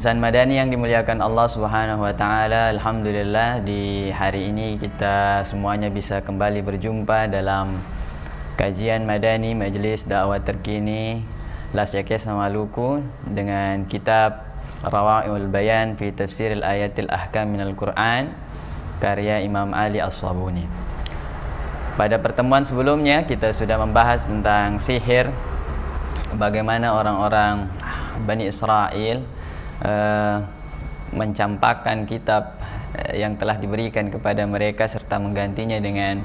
Insan Madani yang dimuliakan Allah Subhanahu wa taala, alhamdulillah di hari ini kita semuanya bisa kembali berjumpa dalam kajian Madani Majelis Dakwah Terkini Lasyakes Maluku dengan kitab Rawai'ul Bayan fi Tafsiril Ayatil Ahkam minal Quran karya Imam Ali As-Sabuni. Pada pertemuan sebelumnya kita sudah membahas tentang sihir, bagaimana orang-orang Bani Israel mencampakkan kitab yang telah diberikan kepada mereka serta menggantinya dengan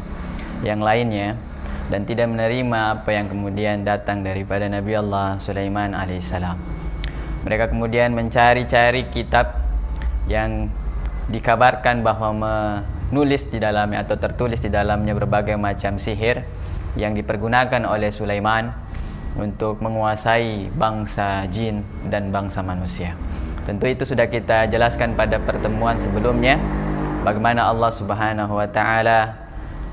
yang lainnya dan tidak menerima apa yang kemudian datang daripada Nabi Allah Sulaiman alaihissalam. Mereka kemudian mencari-cari kitab yang dikabarkan bahwa menulis di dalamnya atau tertulis di dalamnya berbagai macam sihir yang dipergunakan oleh Sulaiman untuk menguasai bangsa jin dan bangsa manusia. Tentu itu sudah kita jelaskan pada pertemuan sebelumnya, bagaimana Allah Subhanahu wa taala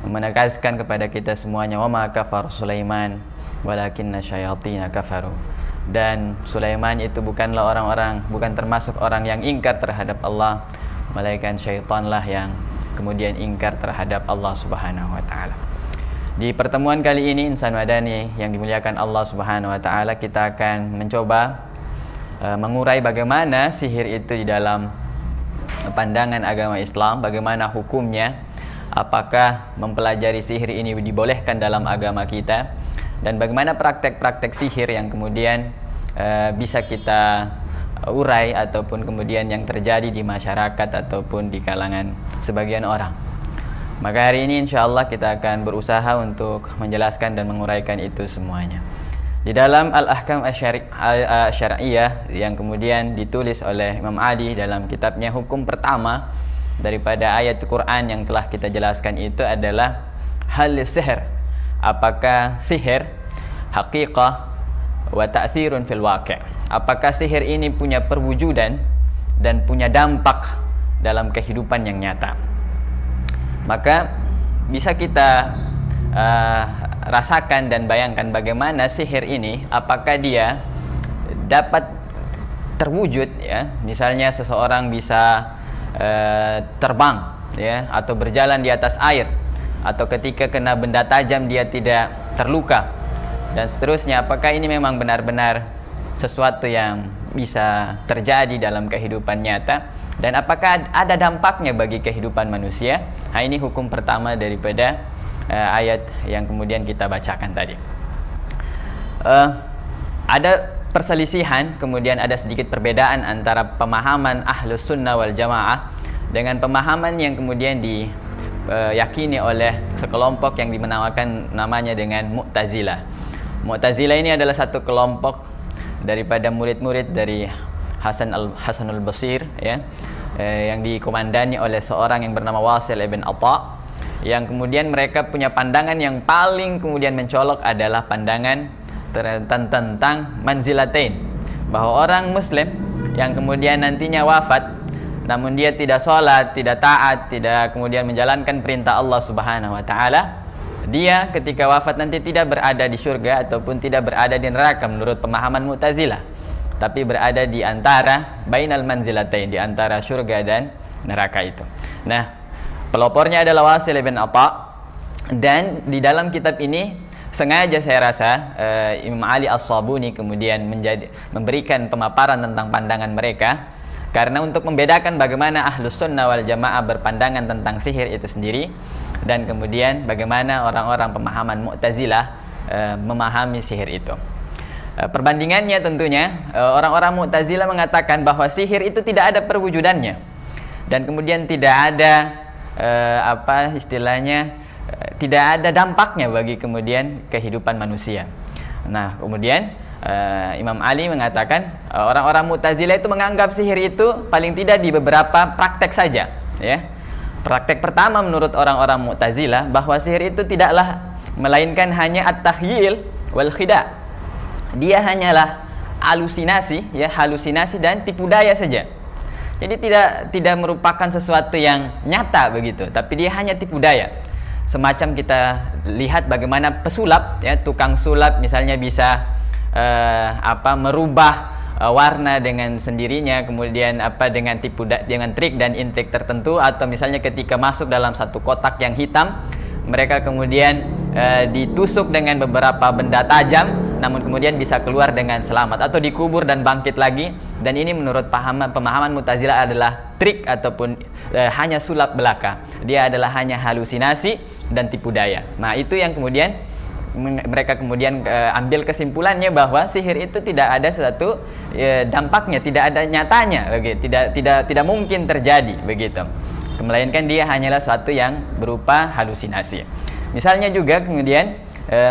menegaskan kepada kita semuanya, wa ma kafar Sulaiman walakinna syayatina kafaru. Dan Sulaiman itu bukan termasuk orang yang ingkar terhadap Allah, melainkan syaitanlah yang kemudian ingkar terhadap Allah Subhanahu wa taala. Di pertemuan kali ini Insan Madani yang dimuliakan Allah Subhanahu wa taala, kita akan mencoba mengurai bagaimana sihir itu di dalam pandangan agama Islam, bagaimana hukumnya, apakah mempelajari sihir ini dibolehkan dalam agama kita, dan bagaimana praktek-praktek sihir yang kemudian bisa kita urai ataupun kemudian yang terjadi di masyarakat ataupun di kalangan sebagian orang. Maka hari ini insya Allah kita akan berusaha untuk menjelaskan dan menguraikan itu semuanya. Di dalam Al-Ahkam Asy-Syar'iyyah yang kemudian ditulis oleh Imam Ali dalam kitabnya, hukum pertama daripada ayat Quran yang telah kita jelaskan itu adalah hal sihir. Apakah sihir haqiqah wa ta'thirun fil waqi'? Apakah sihir ini punya perwujudan dan punya dampak dalam kehidupan yang nyata? Maka bisa kita rasakan dan bayangkan bagaimana sihir ini, apakah dia dapat terwujud, ya, misalnya seseorang bisa terbang, ya, atau berjalan di atas air, atau ketika kena benda tajam dia tidak terluka dan seterusnya. Apakah ini memang benar-benar sesuatu yang bisa terjadi dalam kehidupan nyata, dan apakah ada dampaknya bagi kehidupan manusia? Nah, ini hukum pertama daripada ayat yang kemudian kita bacakan tadi. Ada perselisihan, kemudian ada sedikit perbedaan antara pemahaman Ahlus Sunnah wal Jamaah dengan pemahaman yang kemudian diyakini oleh sekelompok yang dimenamakan namanya dengan Mu'tazilah. Mu'tazilah ini adalah satu kelompok daripada murid-murid dari Hasanul Basir, ya, yang dikomandani oleh seorang yang bernama Wasil ibn Atha, yang kemudian mereka punya pandangan yang paling kemudian mencolok adalah pandangan tentang manzilatain, bahwa orang muslim yang kemudian nantinya wafat namun dia tidak sholat, tidak taat, tidak kemudian menjalankan perintah Allah Subhanahu wa taala, dia ketika wafat nanti tidak berada di surga ataupun tidak berada di neraka menurut pemahaman Mu'tazilah, tapi berada di antara bainal manzilatain, di antara surga dan neraka itu. Nah, pelopornya adalah Wasil bin Atha, dan di dalam kitab ini sengaja saya rasa Imam Ali As-Sabuni kemudian memberikan pemaparan tentang pandangan mereka, karena untuk membedakan bagaimana Ahlus Sunnah wal Jamaah berpandangan tentang sihir itu sendiri, dan kemudian bagaimana orang-orang pemahaman Mu'tazilah memahami sihir itu. Perbandingannya tentunya orang-orang Mu'tazilah mengatakan bahwa sihir itu tidak ada perwujudannya, dan kemudian tidak ada tidak ada dampaknya bagi kemudian kehidupan manusia. Nah, kemudian Imam Ali mengatakan orang-orang Mu'tazilah itu menganggap sihir itu paling tidak di beberapa praktek saja, ya. Praktek pertama menurut orang-orang Mu'tazilah bahwa sihir itu tidaklah melainkan hanya at-takhyil wal khida'. Dia hanyalah halusinasi, ya, halusinasi dan tipu daya saja. Jadi tidak merupakan sesuatu yang nyata begitu, tapi dia hanya tipu daya. Semacam kita lihat bagaimana pesulap, ya, tukang sulap misalnya bisa merubah warna dengan sendirinya, kemudian dengan dengan trik dan intrik tertentu, atau misalnya ketika masuk dalam satu kotak yang hitam, mereka kemudian ditusuk dengan beberapa benda tajam, namun kemudian bisa keluar dengan selamat, atau dikubur dan bangkit lagi. Dan ini menurut pemahaman Mu'tazilah adalah trik ataupun hanya sulap belaka. Dia adalah hanya halusinasi dan tipu daya. Nah, itu yang kemudian mereka kemudian ambil kesimpulannya bahwa sihir itu tidak ada suatu dampaknya, tidak ada nyatanya, begitu. Tidak mungkin terjadi, begitu. Melainkan dia hanyalah suatu yang berupa halusinasi. Misalnya juga kemudian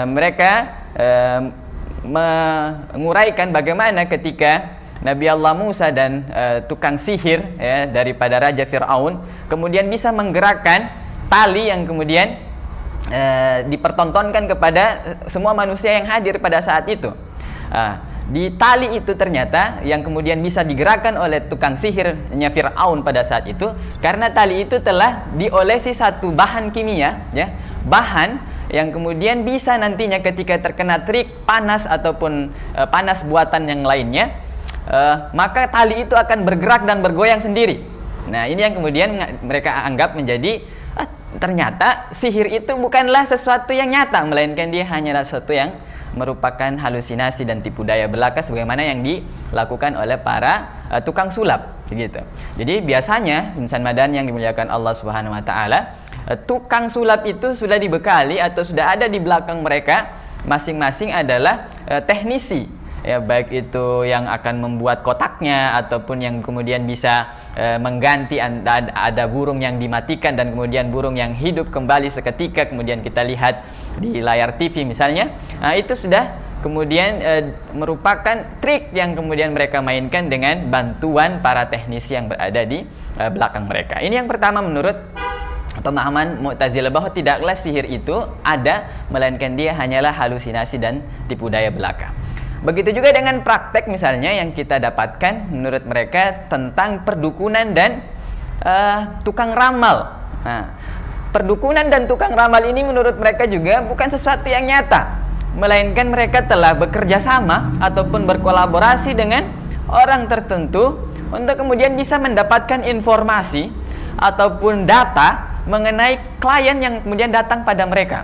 mereka menguraikan bagaimana ketika Nabi Allah Musa dan tukang sihir daripada Raja Fir'aun kemudian bisa menggerakkan tali yang kemudian dipertontonkan kepada semua manusia yang hadir pada saat itu. Di tali itu ternyata yang kemudian bisa digerakkan oleh tukang sihirnya Fir'aun pada saat itu, karena tali itu telah diolesi satu bahan kimia, bahan yang kemudian bisa nantinya ketika terkena trik panas ataupun panas buatan yang lainnya, maka tali itu akan bergerak dan bergoyang sendiri. Nah, ini yang kemudian mereka anggap menjadi ternyata sihir itu bukanlah sesuatu yang nyata, melainkan dia hanyalah sesuatu yang merupakan halusinasi dan tipu daya belaka, sebagaimana yang dilakukan oleh para tukang sulap, begitu. Jadi biasanya insan Madani yang dimuliakan Allah Subhanahu wa taala, tukang sulap itu sudah dibekali atau sudah ada di belakang mereka masing-masing adalah teknisi, baik itu yang akan membuat kotaknya ataupun yang kemudian bisa mengganti, ada burung yang dimatikan dan kemudian burung yang hidup kembali seketika, kemudian kita lihat di layar TV misalnya. Nah, itu sudah kemudian merupakan trik yang kemudian mereka mainkan dengan bantuan para teknisi yang berada di belakang mereka. Ini yang pertama menurut pemahaman Mu'tazilah, bahwa tidaklah sihir itu ada, melainkan dia hanyalah halusinasi dan tipu daya belaka. Begitu juga dengan praktek misalnya yang kita dapatkan menurut mereka tentang perdukunan dan tukang ramal. Nah, perdukunan dan tukang ramal ini menurut mereka juga bukan sesuatu yang nyata, melainkan mereka telah bekerja sama ataupun berkolaborasi dengan orang tertentu untuk kemudian bisa mendapatkan informasi ataupun data mengenai klien yang kemudian datang pada mereka.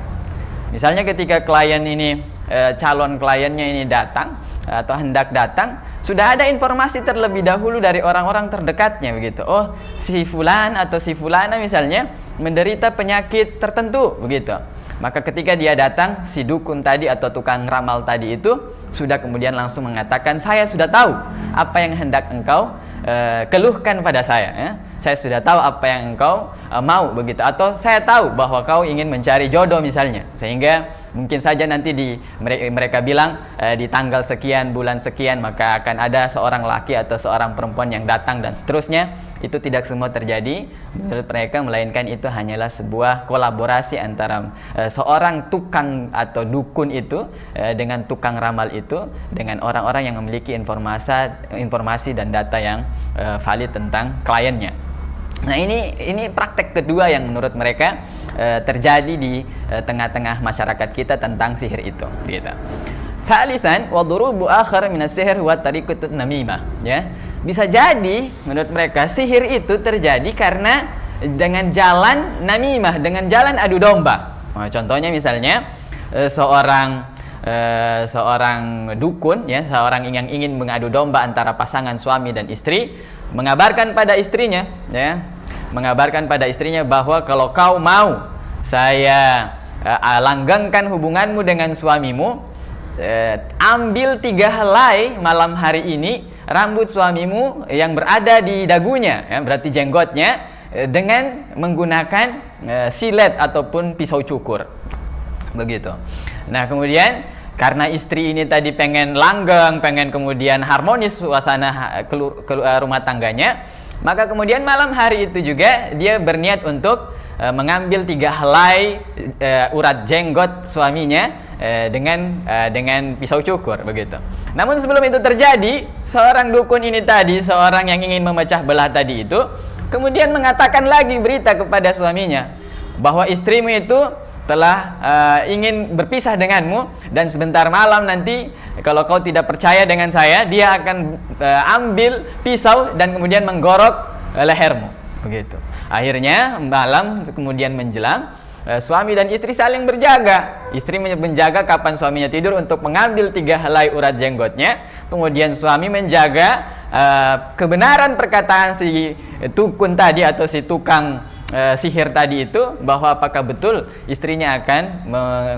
Misalnya ketika klien ini calon kliennya ini datang atau hendak datang, sudah ada informasi terlebih dahulu dari orang-orang terdekatnya, begitu. Oh, si fulan atau si fulana misalnya menderita penyakit tertentu, begitu. Maka ketika dia datang, si dukun tadi atau tukang ramal tadi itu sudah kemudian langsung mengatakan, saya sudah tahu apa yang hendak engkau keluhkan pada saya, saya sudah tahu apa yang engkau mau, begitu. Atau saya tahu bahwa kau ingin mencari jodoh misalnya, sehingga mungkin saja nanti mereka bilang di tanggal sekian, bulan sekian, maka akan ada seorang laki atau seorang perempuan yang datang dan seterusnya. Itu tidak semua terjadi menurut mereka, melainkan itu hanyalah sebuah kolaborasi antara seorang tukang atau dukun itu dengan tukang ramal itu, dengan orang-orang yang memiliki informasi dan data yang valid tentang kliennya. Nah, ini praktek kedua yang menurut mereka terjadi di tengah-tengah masyarakat kita tentang sihir itu, gitu. Thalitsan wa durubu akhar min as-sihr wa tariqatun namimah, ya. Bisa jadi menurut mereka sihir itu terjadi karena dengan jalan namimah, dengan jalan adu domba. Nah, contohnya misalnya seorang dukun, ya, seorang yang ingin mengadu domba antara pasangan suami dan istri, mengabarkan pada istrinya, ya, mengabarkan pada istrinya bahwa kalau kau mau saya langgengkan hubunganmu dengan suamimu, ambil 3 helai malam hari ini rambut suamimu yang berada di dagunya, ya, berarti jenggotnya, dengan menggunakan silet ataupun pisau cukur, begitu. Nah, kemudian karena istri ini tadi pengen langgeng, pengen kemudian harmonis suasana rumah tangganya, maka kemudian malam hari itu juga dia berniat untuk mengambil 3 helai urat jenggot suaminya dengan pisau cukur, begitu. Namun sebelum itu terjadi, seorang dukun ini tadi, seorang yang ingin memecah belah tadi itu, kemudian mengatakan lagi berita kepada suaminya bahwa istrimu itu telah ingin berpisah denganmu, dan sebentar malam nanti kalau kau tidak percaya dengan saya, dia akan ambil pisau dan kemudian menggorok lehermu. Begitu. Akhirnya malam kemudian menjelang, suami dan istri saling berjaga. Istri menjaga kapan suaminya tidur untuk mengambil 3 helai urat jenggotnya. Kemudian suami menjaga kebenaran perkataan si dukun tadi atau si tukang sihir tadi itu, bahwa apakah betul istrinya akan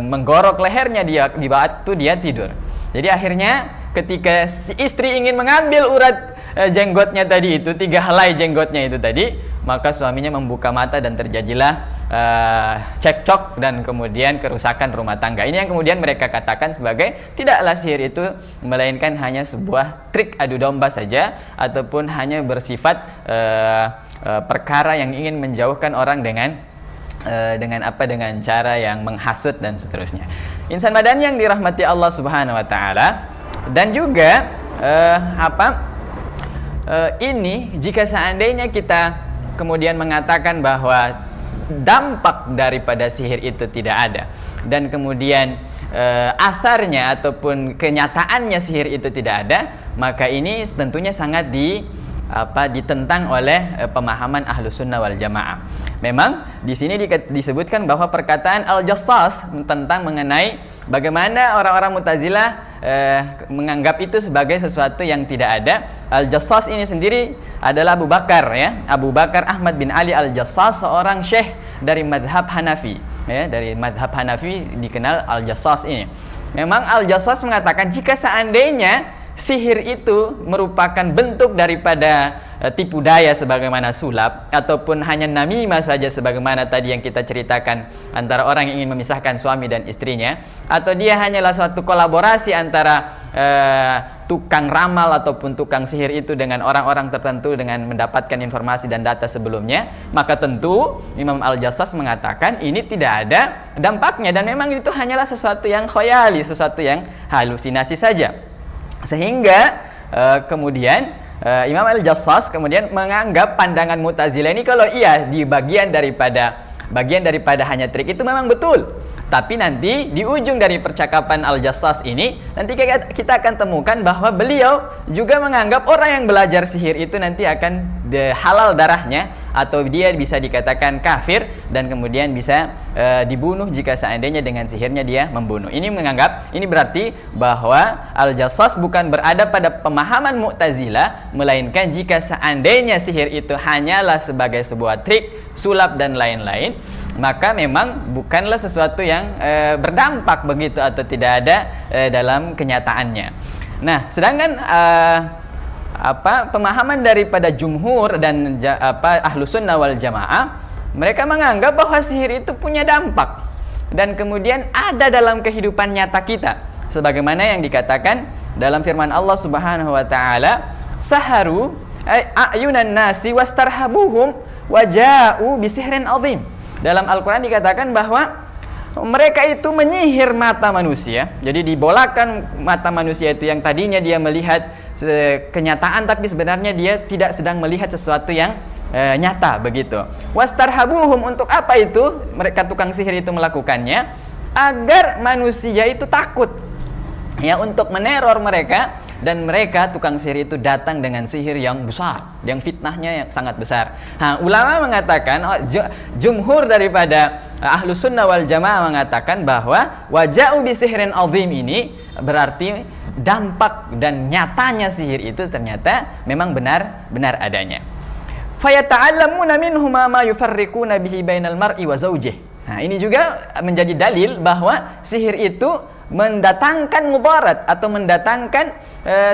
menggorok lehernya dia di waktu dia tidur. Jadi akhirnya ketika si istri ingin mengambil urat jenggotnya tadi itu, 3 helai jenggotnya itu tadi, maka suaminya membuka mata dan terjadilah cekcok dan kemudian kerusakan rumah tangga. Ini yang kemudian mereka katakan sebagai tidaklah sihir itu melainkan hanya sebuah trik adu domba saja, ataupun hanya bersifat perkara yang ingin menjauhkan orang dengan cara yang menghasut dan seterusnya. Insan Madani yang dirahmati Allah Subhanahu wa taala, dan juga ini jika seandainya kita kemudian mengatakan bahwa dampak daripada sihir itu tidak ada, dan kemudian asarnya ataupun kenyataannya sihir itu tidak ada, maka ini tentunya sangat ditentang oleh pemahaman Ahlus Sunnah wal Jamaah. Memang di sini disebutkan bahwa perkataan Al-Jassas tentang mengenai bagaimana orang-orang Mu'tazilah menganggap itu sebagai sesuatu yang tidak ada. Al-Jassas ini sendiri adalah Abu Bakar, ya, Abu Bakar Ahmad bin Ali Al-Jassas, seorang syekh dari madhab Hanafi, ya, dari madhab Hanafi dikenal Al-Jassas ini. Memang Al-Jassas mengatakan jika seandainya sihir itu merupakan bentuk daripada tipu daya sebagaimana sulap, ataupun hanya namimah saja sebagaimana tadi yang kita ceritakan antara orang yang ingin memisahkan suami dan istrinya, atau dia hanyalah suatu kolaborasi antara tukang ramal ataupun tukang sihir itu dengan orang-orang tertentu dengan mendapatkan informasi dan data sebelumnya, maka tentu Imam Al-Jassas mengatakan ini tidak ada dampaknya, dan memang itu hanyalah sesuatu yang khayali, sesuatu yang halusinasi saja. Sehingga kemudian Imam Al-Jassas kemudian menganggap pandangan Mu'tazilah ini kalau iya di bagian daripada hanya trik itu memang betul. Tapi nanti di ujung dari percakapan Al-Jassas ini nanti kita akan temukan bahwa beliau juga menganggap orang yang belajar sihir itu nanti akan halal darahnya, atau dia bisa dikatakan kafir dan kemudian bisa dibunuh jika seandainya dengan sihirnya dia membunuh. Ini berarti bahwa Al-Jassas bukan berada pada pemahaman Mu'tazilah, melainkan jika seandainya sihir itu hanyalah sebagai sebuah trik, sulap dan lain-lain, maka memang bukanlah sesuatu yang berdampak begitu atau tidak ada dalam kenyataannya. Nah, sedangkan pemahaman daripada jumhur dan Ahlus Sunnah wal Jamaah, mereka menganggap bahwa sihir itu punya dampak dan kemudian ada dalam kehidupan nyata kita, sebagaimana yang dikatakan dalam firman Allah Subhanahu wa taala, saharu ayunan nasi wastarhabuhum waja'u bisihrin azim. Dalam Al-Quran dikatakan bahwa mereka itu menyihir mata manusia. Jadi dibolakan mata manusia itu yang tadinya dia melihat kenyataan, tapi sebenarnya dia tidak sedang melihat sesuatu yang nyata begitu. Wastarhabuhum, untuk apa itu mereka tukang sihir itu melakukannya? Agar manusia itu takut, ya, untuk meneror mereka. Dan mereka tukang sihir itu datang dengan sihir yang besar, yang fitnahnya yang sangat besar. Nah, ulama mengatakan, jumhur daripada Ahlus Sunnah wal Jamaah mengatakan bahwa waja'u bisihrin azim ini berarti dampak dan nyatanya sihir itu ternyata memang benar adanya. Fayata'allamuna minhuma ma yufarriquna bihi bainal mar'i wa zawjih. Nah, ini juga menjadi dalil bahwa sihir itu mendatangkan mudarat atau mendatangkan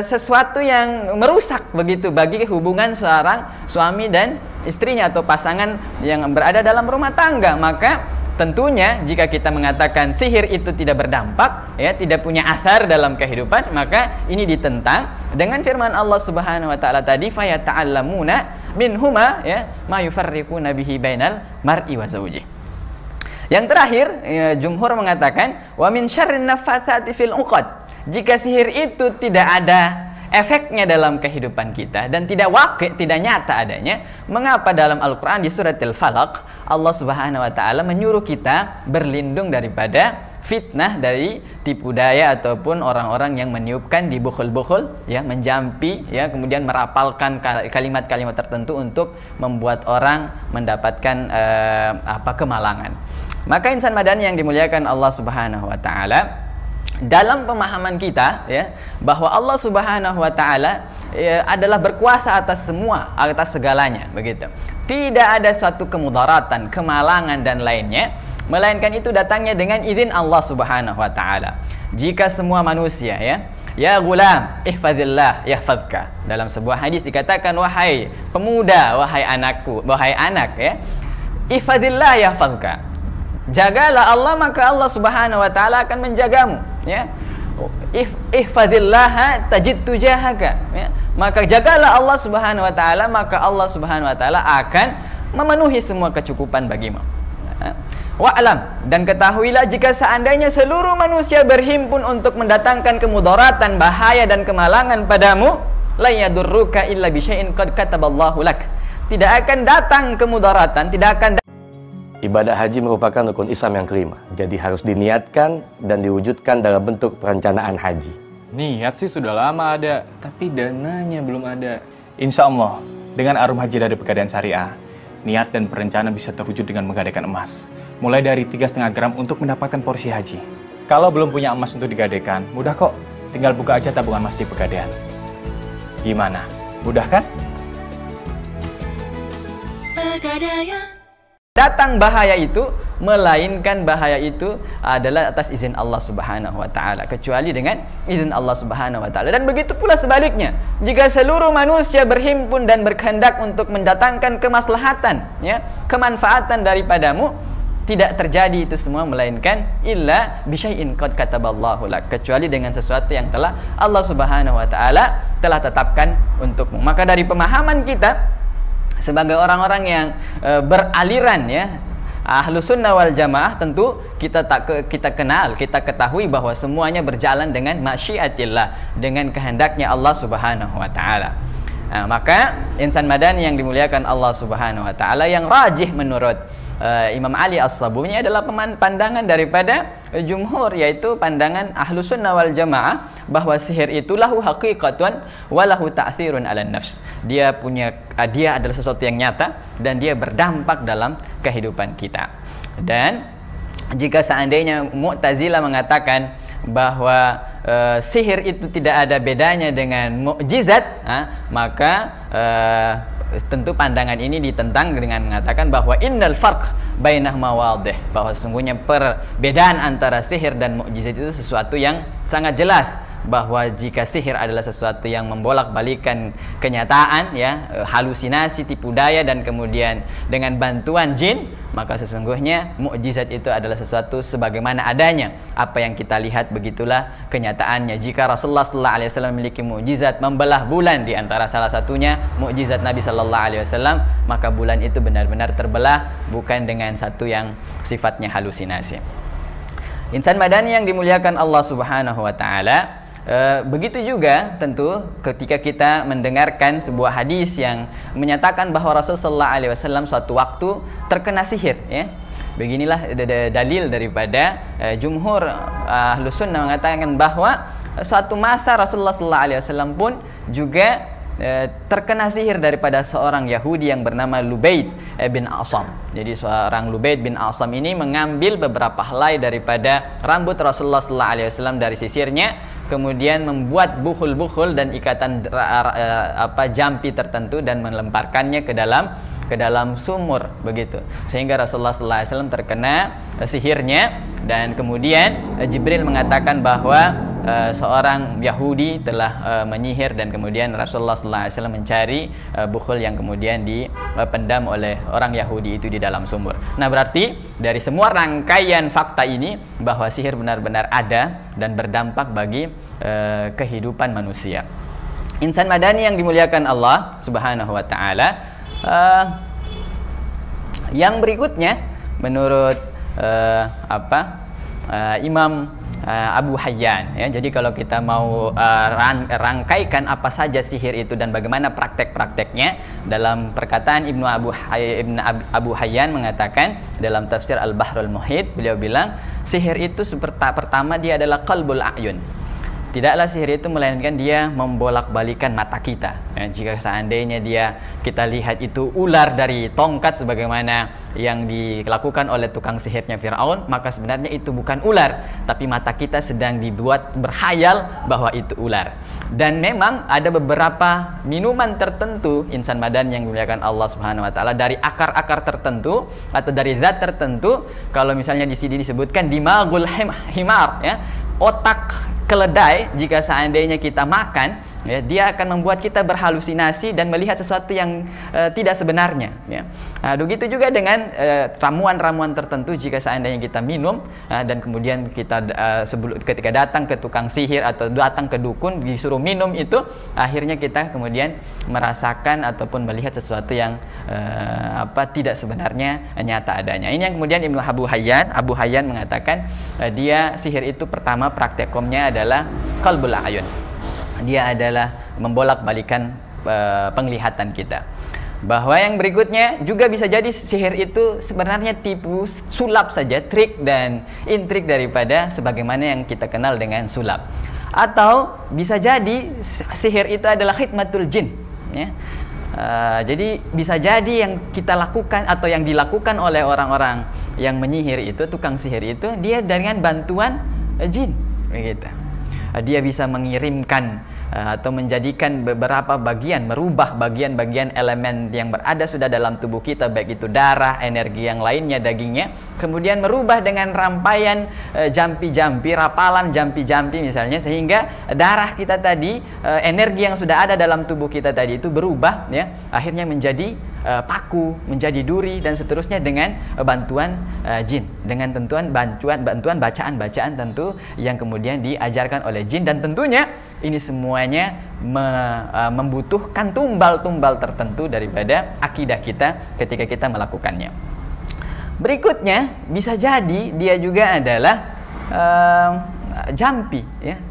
sesuatu yang merusak begitu bagi hubungan seorang suami dan istrinya atau pasangan yang berada dalam rumah tangga. Maka tentunya jika kita mengatakan sihir itu tidak berdampak, ya, tidak punya athar dalam kehidupan, maka ini ditentang dengan firman Allah Subhanahu wa taala tadi, fayata'allamuna minhuma, ya, ma yufarriquna bihi bainal mar'i wa zawjih. Yang terakhir, jumhur mengatakan wa min syarrin naffatsati fil 'uqad. Jika sihir itu tidak ada efeknya dalam kehidupan kita dan tidak wakil, tidak nyata adanya, mengapa dalam Al-Quran di surat Al-Falaq Allah Subhanahu wa Ta'ala menyuruh kita berlindung daripada fitnah dari tipu daya ataupun orang-orang yang meniupkan di bukhul-bukhul, ya, menjampi, ya, kemudian merapalkan kalimat-kalimat tertentu untuk membuat orang mendapatkan kemalangan. Maka insan madani yang dimuliakan Allah Subhanahu wa Ta'ala, dalam pemahaman kita, ya, bahwa Allah Subhanahu wa Ta'ala adalah berkuasa atas semua, atas segalanya, begitu. Tidak ada suatu kemudaratan, kemalangan dan lainnya, melainkan itu datangnya dengan izin Allah Subhanahu wa Ta'ala. Jika semua manusia, ya gulam ihfazillah yahfazka, dalam sebuah hadis dikatakan, wahai pemuda, wahai anakku, wahai anak, ya, ihfazillah yahfazka, jagalah Allah maka Allah Subhanahu wa Ta'ala akan menjagamu, ya. Ihfazillah tajid tujahaka, ya. Maka jagalah Allah Subhanahu wa Ta'ala maka Allah Subhanahu wa Ta'ala akan memenuhi semua kecukupan bagimu. Wa'lam, dan ketahuilah jika seandainya seluruh manusia berhimpun untuk mendatangkan kemudaratan, bahaya dan kemalangan padamu, la yadurruka illa bisyai'in qad kataballahu lak. Tidak akan datang kemudaratan, tidak akan Ibadah haji merupakan rukun Islam yang kelima, jadi harus diniatkan dan diwujudkan dalam bentuk perencanaan haji. Niat sih sudah lama ada, tapi dananya belum ada. Insya Allah, dengan Arum Haji dari Pegadaian Syariah, niat dan perencanaan bisa terwujud dengan menggadaikan emas. Mulai dari 3,5 gram untuk mendapatkan porsi haji. Kalau belum punya emas untuk digadaikan, mudah kok. Tinggal buka aja tabungan emas di Pegadaian. Gimana? Mudah kan? Pegadaian. datang bahaya itu, melainkan bahaya itu adalah atas izin Allah Subhanahu wa Ta'ala, kecuali dengan izin Allah Subhanahu wa Ta'ala. Dan begitu pula sebaliknya, jika seluruh manusia berhimpun dan berkehendak untuk mendatangkan kemaslahatan, ya, kemanfaatan daripadamu, tidak terjadi itu semua melainkan illa bisyai'in qad kataballahu lak, kecuali dengan sesuatu yang telah Allah Subhanahu wa Ta'ala telah tetapkan untukmu. Maka dari pemahaman kita sebagai orang-orang yang beraliran, ya, Ahlus Sunnah wal Jamaah, tentu kita kenal, kita ketahui bahwa semuanya berjalan dengan masyiatillah, dengan kehendaknya Allah Subhanahu wa Ta'ala. Nah, maka insan madani yang dimuliakan Allah Subhanahu wa Ta'ala, yang rajih menurut Imam Ali As-Sabuni adalah pandangan daripada jumhur, yaitu pandangan Ahlus Sunnah wal Jamaah, bahwa sihir itu lahu haqiqatun wa lahu ta'thirun 'ala nafs. Dia adalah sesuatu yang nyata dan dia berdampak dalam kehidupan kita. Dan jika seandainya Mu'tazilah mengatakan bahwa sihir itu tidak ada bedanya dengan mukjizat, maka tentu pandangan ini ditentang dengan mengatakan bahwa innal farq bainahuma wadih, bahwa sesungguhnya perbedaan antara sihir dan mukjizat itu sesuatu yang sangat jelas, bahwa jika sihir adalah sesuatu yang membolak-balikan kenyataan, ya, halusinasi, tipu daya, dan kemudian dengan bantuan jin, maka sesungguhnya mukjizat itu adalah sesuatu sebagaimana adanya, apa yang kita lihat begitulah kenyataannya. Jika Rasulullah SAW memiliki mukjizat membelah bulan, di antara salah satunya mukjizat Nabi SAW, maka bulan itu benar-benar terbelah, bukan dengan satu yang sifatnya halusinasi. Insan madani yang dimuliakan Allah Subhanahu wa Ta'ala, begitu juga tentu ketika kita mendengarkan sebuah hadis yang menyatakan bahwa Rasulullah SAW suatu waktu terkena sihir, ya. Beginilah dalil daripada jumhur Ahlus Sunnah mengatakan bahwa suatu masa Rasulullah SAW pun juga terkena sihir daripada seorang Yahudi yang bernama Lubaid bin Asam. Jadi seorang Lubaid bin Asam ini mengambil beberapa helai daripada rambut Rasulullah SAW dari sisirnya, kemudian membuat bukhul-bukhul dan ikatan jampi tertentu dan melemparkannya ke dalam sumur, begitu, sehingga Rasulullah SAW terkena sihirnya. Dan kemudian Jibril mengatakan bahwa seorang Yahudi telah menyihir, dan kemudian Rasulullah SAW mencari bukhul yang kemudian dipendam oleh orang Yahudi itu di dalam sumur. Nah, berarti dari semua rangkaian fakta ini bahwa sihir benar-benar ada dan berdampak bagi kehidupan manusia. Insan madani yang dimuliakan Allah Subhanahu wa Ta'ala, yang berikutnya menurut Imam Abu Hayyan ya. Jadi kalau kita mau rangkaikan apa saja sihir itu dan bagaimana praktek-prakteknya, dalam perkataan Ibnu Abu Hayyan mengatakan dalam tafsir Al-Bahrul Muhit, beliau bilang sihir itu pertama dia adalah qalbul a'yun. Tidaklah sihir itu melainkan dia membolak-balikan mata kita. Jika seandainya kita lihat itu ular dari tongkat sebagaimana yang dilakukan oleh tukang sihirnya Fir'aun, maka sebenarnya itu bukan ular, tapi mata kita sedang dibuat berkhayal bahwa itu ular. Dan memang ada beberapa minuman tertentu, insan madan yang dimuliakan Allah Subhanahu wa taala, dari akar-akar tertentu atau dari zat tertentu. Kalau misalnya di sini disebutkan dimagul himar ya, otak keledai, jika seandainya kita makan ya, dia akan membuat kita berhalusinasi dan melihat sesuatu yang tidak sebenarnya ya. Begitu juga dengan ramuan-ramuan tertentu, jika seandainya kita minum dan kemudian kita ketika datang ke tukang sihir atau datang ke dukun disuruh minum itu, akhirnya kita kemudian merasakan ataupun melihat sesuatu yang tidak sebenarnya nyata adanya. Ini yang kemudian Ibnu Abu Hayyan mengatakan dia sihir itu pertama praktekomnya adalah qalbul a'yun. Dia adalah membolak-balikan penglihatan kita. Bahwa yang berikutnya juga bisa jadi sihir itu sebenarnya tipu sulap saja, trik dan intrik daripada sebagaimana yang kita kenal dengan sulap. Atau bisa jadi sihir itu adalah khidmatul jin ya. Jadi bisa jadi yang kita lakukan atau yang dilakukan oleh orang-orang yang menyihir itu, tukang sihir itu, dia dengan bantuan jin begitu. Dia bisa mengirimkan atau menjadikan beberapa bagian, merubah bagian-bagian elemen yang berada sudah dalam tubuh kita, baik itu darah, energi yang lainnya, dagingnya, kemudian merubah dengan rampaian jampi-jampi, rapalan jampi-jampi misalnya, sehingga darah kita tadi, energi yang sudah ada dalam tubuh kita tadi itu berubah ya, akhirnya menjadi paku, menjadi duri dan seterusnya dengan bantuan jin, dengan bantuan bacaan-bacaan tentu yang kemudian diajarkan oleh jin. Dan tentunya ini semuanya membutuhkan tumbal-tumbal tertentu daripada akidah kita ketika kita melakukannya. Berikutnya bisa jadi dia juga adalah jampi ya,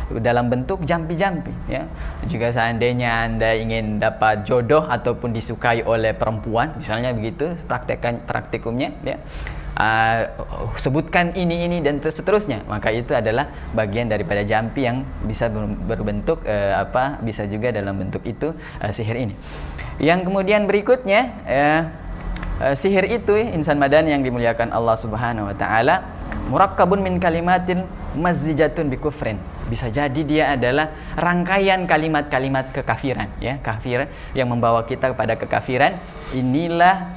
dalam bentuk jampi-jampi ya. Jika seandainya Anda ingin dapat jodoh ataupun disukai oleh perempuan misalnya begitu, praktikumnya ya, sebutkan ini dan seterusnya, maka itu adalah bagian daripada jampi yang bisa berbentuk bisa juga dalam bentuk itu sihir ini. Yang kemudian berikutnya sihir itu insan madan yang dimuliakan Allah Subhanahu wa taala, murakkabun min kalimatin mazijatun bikufrin. Bisa jadi dia adalah rangkaian kalimat-kalimat kekafiran ya, kafir yang membawa kita kepada kekafiran. Inilah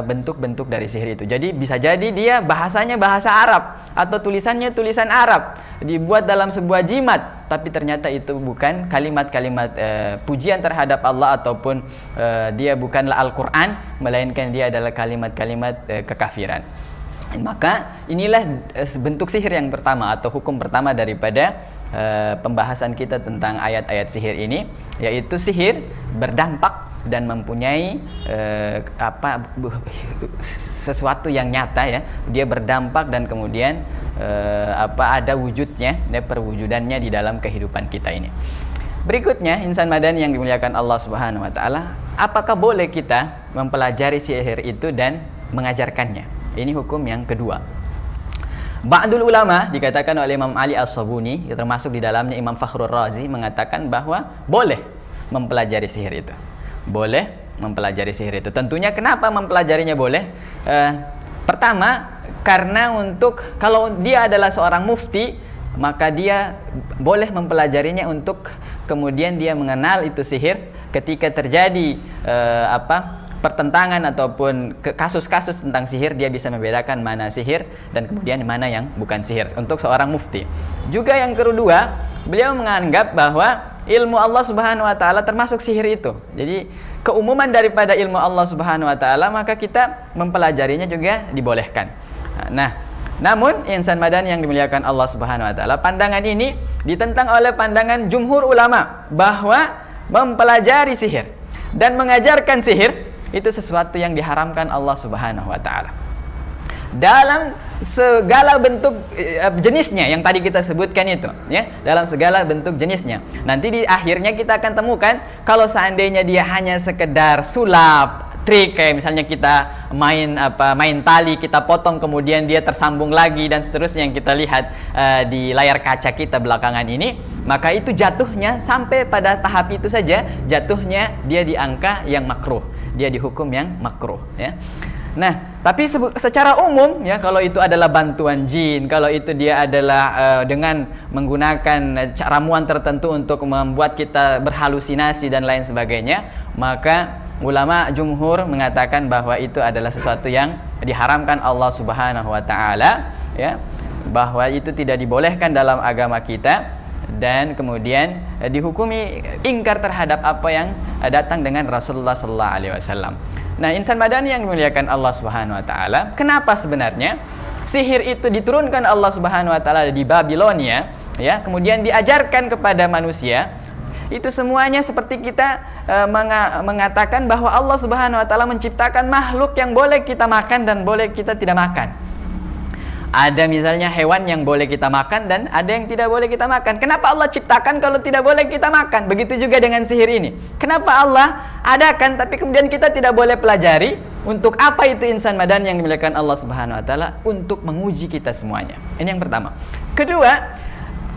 bentuk-bentuk dari sihir itu. Jadi bisa jadi dia bahasanya bahasa Arab atau tulisannya tulisan Arab, dibuat dalam sebuah jimat, tapi ternyata itu bukan kalimat-kalimat pujian terhadap Allah ataupun dia bukanlah Al-Quran, melainkan dia adalah kalimat-kalimat kekafiran. Maka inilah bentuk sihir yang pertama atau hukum pertama daripada pembahasan kita tentang ayat-ayat sihir ini, yaitu sihir berdampak dan mempunyai sesuatu yang nyata ya, dia berdampak dan kemudian ada wujudnya ya, perwujudannya di dalam kehidupan kita ini. Berikutnya insan madan yang dimuliakan Allah Subhanahu wa taala, apakah boleh kita mempelajari sihir itu dan mengajarkannya? Ini hukum yang kedua. Ba'dul ulama dikatakan oleh Imam Ali As-Sabuni, termasuk di dalamnya Imam Fakhrul Razi, mengatakan bahwa boleh mempelajari sihir itu. Boleh mempelajari sihir itu. Tentunya kenapa mempelajarinya boleh? Pertama, karena kalau dia adalah seorang mufti, maka dia boleh mempelajarinya untuk kemudian dia mengenal itu sihir ketika terjadi pertentangan ataupun kasus-kasus tentang sihir, dia bisa membedakan mana sihir dan kemudian mana yang bukan sihir untuk seorang mufti. Juga yang kedua, beliau menganggap bahwa ilmu Allah Subhanahu wa taala termasuk sihir itu. Jadi keumuman daripada ilmu Allah Subhanahu wa taala, maka kita mempelajarinya juga dibolehkan. Nah, namun insan madan yang dimuliakan Allah Subhanahu wa taala, pandangan ini ditentang oleh pandangan jumhur ulama bahwa mempelajari sihir dan mengajarkan sihir itu sesuatu yang diharamkan Allah Subhanahu wa taala. Dalam segala bentuk jenisnya yang tadi kita sebutkan itu, ya, dalam segala bentuk jenisnya. Nanti di akhirnya kita akan temukan kalau seandainya dia hanya sekedar sulap, trik, kayak misalnya kita main tali, kita potong kemudian dia tersambung lagi dan seterusnya yang kita lihat di layar kaca kita belakangan ini, maka itu jatuhnya sampai pada tahap itu saja, jatuhnya dia di angka yang makruh, dia dihukum yang makruh, ya. Nah, tapi secara umum, ya, kalau itu adalah bantuan jin, kalau itu dia adalah dengan menggunakan ramuan tertentu untuk membuat kita berhalusinasi dan lain sebagainya, maka ulama jumhur mengatakan bahwa itu adalah sesuatu yang diharamkan Allah Subhanahu wa taala, ya, bahwa itu tidak dibolehkan dalam agama kita dan kemudian dihukumi ingkar terhadap apa yang datang dengan Rasulullah sallallahu alaihi wasallam. Nah, insan madani yang dimuliakan Allah Subhanahu wa taala, kenapa sebenarnya sihir itu diturunkan Allah Subhanahu wa taala di Babilonia, ya, kemudian diajarkan kepada manusia? Itu semuanya seperti kita mengatakan bahwa Allah Subhanahu wa taala menciptakan makhluk yang boleh kita makan dan boleh kita tidak makan. Ada misalnya hewan yang boleh kita makan dan ada yang tidak boleh kita makan. Kenapa Allah ciptakan kalau tidak boleh kita makan? Begitu juga dengan sihir ini. Kenapa Allah adakan tapi kemudian kita tidak boleh pelajari? Untuk apa itu insan madani yang dimuliakan Allah Subhanahu wa taala? Untuk menguji kita semuanya. Ini yang pertama. Kedua,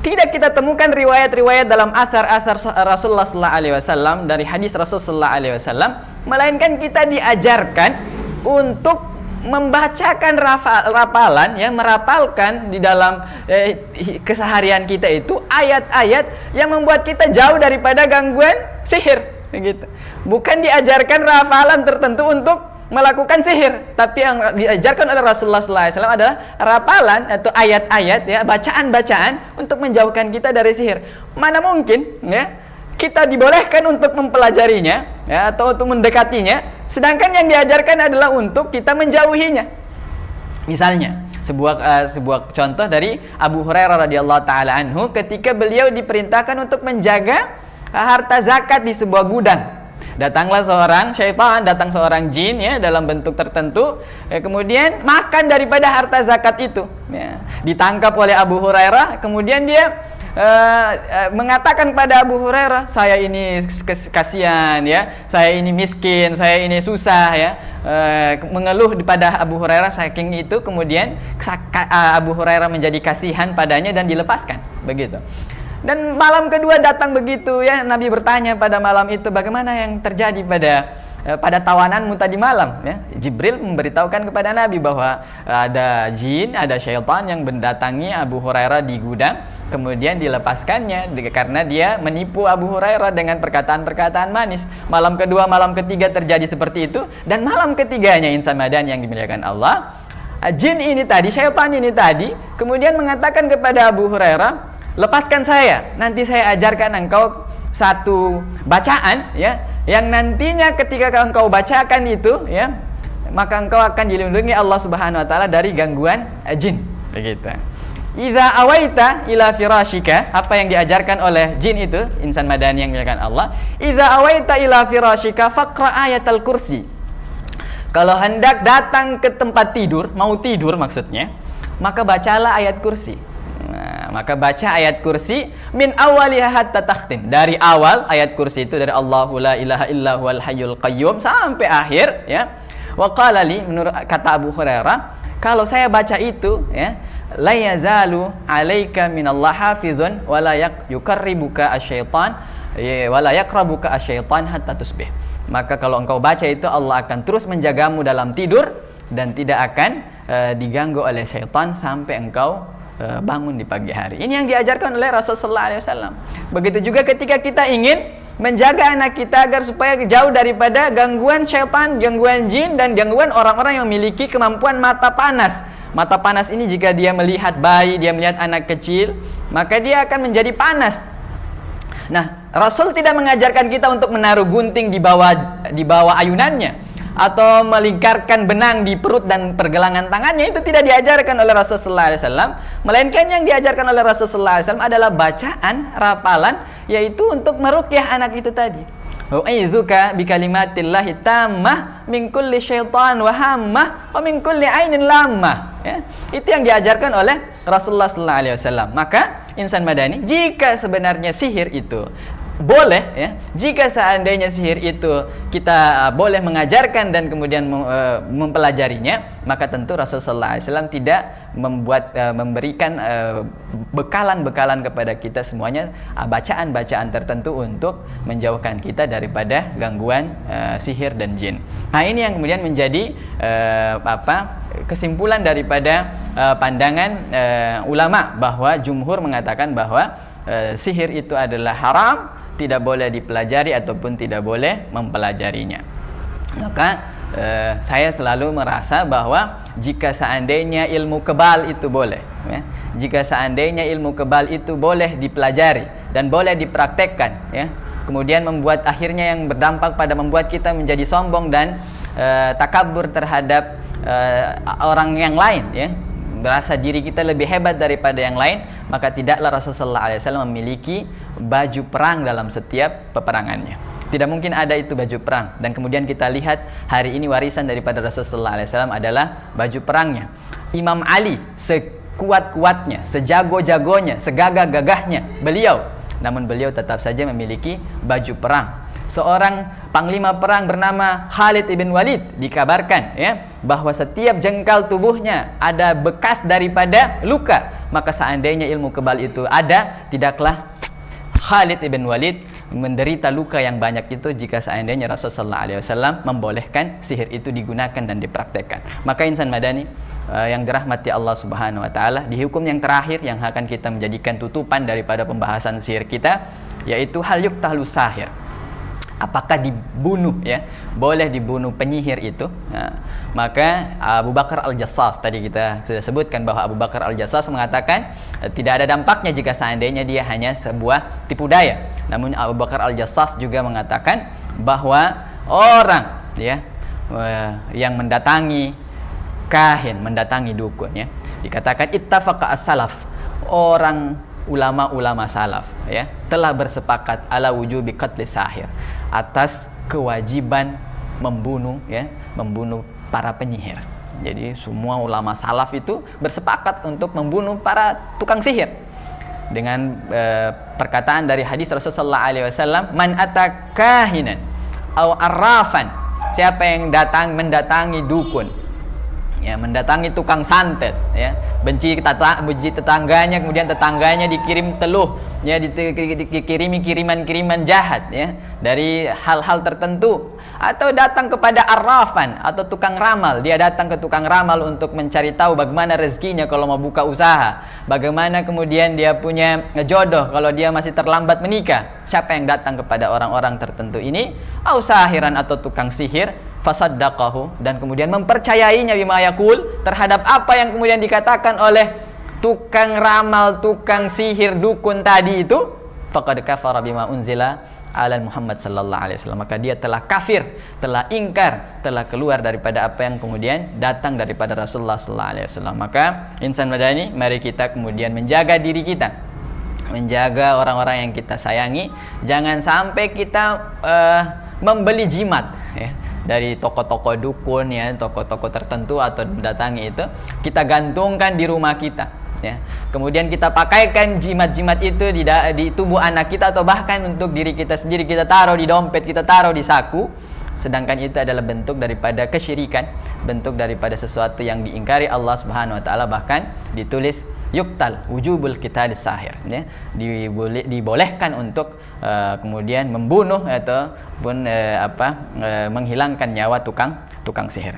tidak kita temukan riwayat-riwayat dalam asar-asar Rasulullah sallallahu alaihi wasallam, dari hadis Rasul sallallahu alaihi wasallam, melainkan kita diajarkan untuk membacakan rapalan, ya, merapalkan di dalam keseharian kita itu ayat-ayat yang membuat kita jauh daripada gangguan sihir, gitu. Bukan diajarkan rapalan tertentu untuk melakukan sihir, tapi yang diajarkan oleh Rasulullah SAW adalah rapalan atau ayat-ayat, ya, bacaan-bacaan untuk menjauhkan kita dari sihir. Mana mungkin, ya, kita dibolehkan untuk mempelajarinya, ya, atau untuk mendekatinya, sedangkan yang diajarkan adalah untuk kita menjauhinya. Misalnya sebuah contoh dari Abu Hurairah radhiyallahu taala anhu, ketika beliau diperintahkan untuk menjaga harta zakat di sebuah gudang. Datanglah seorang syaitan, datang seorang jin, ya, dalam bentuk tertentu, kemudian makan daripada harta zakat itu, ya. Ditangkap oleh Abu Hurairah, kemudian dia mengatakan pada Abu Hurairah, saya ini kasihan, ya, saya ini miskin, saya ini susah, ya, mengeluh pada Abu Hurairah. Saking itu kemudian Abu Hurairah menjadi kasihan padanya dan dilepaskan, begitu. Dan malam kedua datang begitu, ya, Nabi bertanya pada malam itu, bagaimana yang terjadi pada tawananmu tadi malam, ya. Jibril memberitahukan kepada Nabi bahwa ada jin, ada syaitan yang mendatangi Abu Hurairah di gudang, kemudian dilepaskannya karena dia menipu Abu Hurairah dengan perkataan-perkataan manis. Malam kedua, malam ketiga terjadi seperti itu, dan malam ketiganya insan madani yang dimuliakan Allah, jin ini tadi, syaitan ini tadi, kemudian mengatakan kepada Abu Hurairah, lepaskan saya, nanti saya ajarkan engkau satu bacaan, ya, yang nantinya ketika engkau bacakan itu, ya, maka engkau akan dilindungi Allah Subhanahu wa taala dari gangguan jin, begitu. Idza awaita ila firashika, apa yang diajarkan oleh jin itu, insan madani yang dimuliakan Allah, idza awaita ila firashika faqra ayatal kursi. Kalau hendak datang ke tempat tidur, mau tidur maksudnya, maka bacalah ayat kursi. Maka baca ayat kursi min awaliha hatta takhtim, dari awal ayat kursi itu, dari Allahu la ilaha illa huwal hayyul qayyum sampai akhir, ya. Wa qala li, menurut kata Abu Hurairah, kalau saya baca itu, ya, la yazalu alaika minallahi hafizun wa la yuqarribuka asyaitan wa la yaqrabuka asyaitan hatta tusbih. Maka kalau engkau baca itu, Allah akan terus menjagamu dalam tidur dan tidak akan diganggu oleh syaitan sampai engkau bangun di pagi hari. Ini yang diajarkan oleh Rasulullah SAW. Begitu juga ketika kita ingin menjaga anak kita agar supaya jauh daripada gangguan syaitan, gangguan jin, dan gangguan orang-orang yang memiliki kemampuan mata panas. Mata panas ini jika dia melihat bayi, dia melihat anak kecil, maka dia akan menjadi panas. Nah, Rasul tidak mengajarkan kita untuk menaruh gunting di bawah ayunannya, atau melingkarkan benang di perut dan pergelangan tangannya. Itu tidak diajarkan oleh Rasulullah SAW, melainkan yang diajarkan oleh Rasulullah SAW adalah bacaan, rapalan, yaitu untuk meruqyah anak itu tadi. U'idzuka bikalimatillahi tammah min kulli syaitan wa hammah wa min kulli ainin lammah. Ya, itu yang diajarkan oleh Rasulullah sallallahu alaihi wasallam. Maka insan madani, jika sebenarnya sihir itu boleh, ya, jika seandainya sihir itu kita boleh mengajarkan dan kemudian mempelajarinya, maka tentu Rasulullah SAW tidak memberikan bekalan-bekalan kepada kita semuanya, bacaan-bacaan tertentu untuk menjauhkan kita daripada gangguan sihir dan jin. Nah, ini yang kemudian menjadi kesimpulan daripada pandangan ulama, bahwa jumhur mengatakan bahwa sihir itu adalah haram, tidak boleh dipelajari ataupun tidak boleh mempelajarinya. Maka saya selalu merasa bahwa jika seandainya ilmu kebal itu boleh, ya, jika seandainya ilmu kebal itu boleh dipelajari dan boleh dipraktekkan, ya, kemudian membuat akhirnya yang berdampak pada membuat kita menjadi sombong dan takabur terhadap orang yang lain, ya, berasa diri kita lebih hebat daripada yang lain, maka tidaklah Rasulullah SAW memiliki baju perang dalam setiap peperangannya. Tidak mungkin ada itu baju perang. Dan kemudian kita lihat hari ini warisan daripada Rasulullah SAW adalah baju perangnya. Imam Ali sekuat-kuatnya, sejago-jagonya, segagah-gagahnya beliau, namun beliau tetap saja memiliki baju perang. Seorang panglima perang bernama Khalid ibn Walid dikabarkan, ya, bahwa setiap jengkal tubuhnya ada bekas daripada luka. Maka seandainya ilmu kebal itu ada, tidaklah Khalid ibn Walid menderita luka yang banyak itu jika seandainya Rasulullah SAW membolehkan sihir itu digunakan dan dipraktekkan. Maka insan madani yang dirahmati Allah Subhanahu wa taala, di hukum yang terakhir yang akan kita menjadikan tutupan daripada pembahasan sihir kita, yaitu hal yuqtalu sahir. Apakah dibunuh, ya, boleh dibunuh penyihir itu? Nah, maka Abu Bakar Al-Jassas, tadi kita sudah sebutkan bahwa Abu Bakar Al-Jassas mengatakan tidak ada dampaknya jika seandainya dia hanya sebuah tipu daya. Namun Abu Bakar Al-Jassas juga mengatakan bahwa orang, ya, yang mendatangi kahin, mendatangi dukun, ya, dikatakan ittafaqa as-salaf, orang ulama-ulama salaf, ya, telah bersepakat ala wujubi qatli sahir, atas kewajiban membunuh, ya, membunuh para penyihir. Jadi semua ulama salaf itu bersepakat untuk membunuh para tukang sihir dengan perkataan dari hadis Rasulullah SAW, man atakahinan aw arrafan, siapa yang mendatangi dukun, ya, mendatangi tukang santet, ya, benci tetangganya, kemudian tetangganya dikirim teluh, ya, dikirimi kiriman-kiriman jahat, ya, dari hal-hal tertentu, atau datang kepada arrafan atau tukang ramal, dia datang ke tukang ramal untuk mencari tahu bagaimana rezekinya kalau mau buka usaha, bagaimana kemudian dia punya jodoh kalau dia masih terlambat menikah. Siapa yang datang kepada orang-orang tertentu ini, au sahiran atau tukang sihir, fasaddaqahu, dan kemudian mempercayainya bima yaqul, terhadap apa yang kemudian dikatakan oleh tukang ramal, tukang sihir, dukun tadi itu, faqad kafara bima unzila ala Muhammad sallallahu alaihi wasallam, maka dia telah kafir, telah ingkar, telah keluar daripada apa yang kemudian datang daripada Rasulullah sallallahu alaihi wasallam. Maka insan madani, mari kita kemudian menjaga diri kita, menjaga orang-orang yang kita sayangi. Jangan sampai kita membeli jimat, ya, dari toko-toko dukun, ya, toko-toko tertentu, atau mendatangi itu, kita gantungkan di rumah kita, ya. Kemudian kita pakaikan jimat-jimat itu di tubuh anak kita, atau bahkan untuk diri kita sendiri, kita taruh di dompet, kita taruh di saku, sedangkan itu adalah bentuk daripada kesyirikan, bentuk daripada sesuatu yang diingkari Allah Subhanahu wa taala. Bahkan ditulis yuktal wujubul qital sahir, ya, dibolehkan untuk kemudian membunuh ataupun menghilangkan nyawa tukang sihir.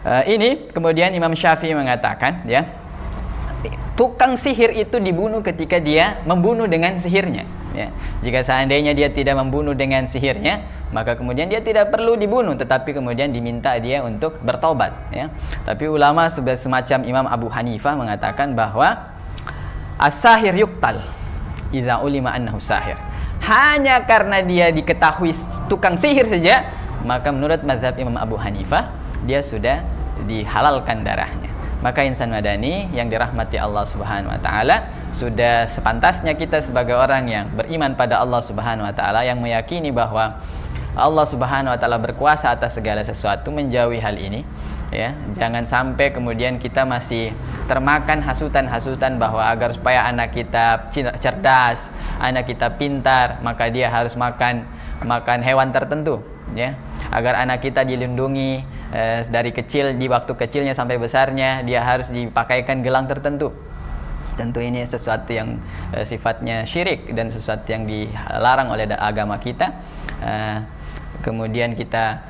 Ini kemudian Imam Syafi'i mengatakan, ya, tukang sihir itu dibunuh ketika dia membunuh dengan sihirnya, ya. Jika seandainya dia tidak membunuh dengan sihirnya, maka kemudian dia tidak perlu dibunuh, tetapi kemudian diminta dia untuk bertobat, ya. Tapi ulama semacam Imam Abu Hanifah mengatakan bahwa as-sahir yuqtal idza ulima annahu sahir. Hanya karena dia diketahui tukang sihir saja, maka menurut mazhab Imam Abu Hanifah dia sudah dihalalkan darahnya. Maka insan madani yang dirahmati Allah Subhanahu wa taala, sudah sepantasnya kita sebagai orang yang beriman pada Allah Subhanahu wa taala, yang meyakini bahwa Allah Subhanahu wa taala berkuasa atas segala sesuatu, menjauhi hal ini. Ya, jangan sampai kemudian kita masih termakan hasutan-hasutan bahwa agar supaya anak kita cerdas, anak kita pintar, maka dia harus makan hewan tertentu, ya. Agar anak kita dilindungi dari kecil, di waktu kecilnya sampai besarnya dia harus dipakaikan gelang tertentu. Tentu ini sesuatu yang sifatnya syirik dan sesuatu yang dilarang oleh agama kita. Kemudian kita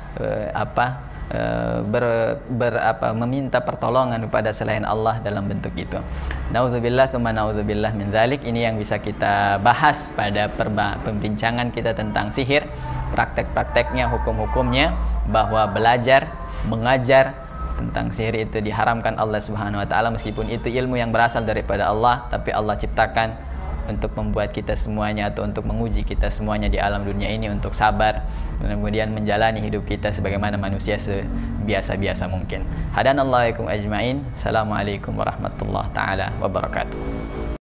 meminta pertolongan kepada selain Allah dalam bentuk itu. Nauzubillah tsumma nauzubillah min dzalik. Ini yang bisa kita bahas pada pembincangan kita tentang sihir, praktek-prakteknya, hukum-hukumnya, bahwa belajar, mengajar tentang sihir itu diharamkan Allah Subhanahu wa taala, meskipun itu ilmu yang berasal daripada Allah, tapi Allah ciptakan untuk membuat kita semuanya atau untuk menguji kita semuanya di alam dunia ini untuk sabar dan kemudian menjalani hidup kita sebagaimana manusia sebiasa-biasa mungkin. Hadanallahu ajma'in. Assalamualaikum warahmatullahi taala wabarakatuh.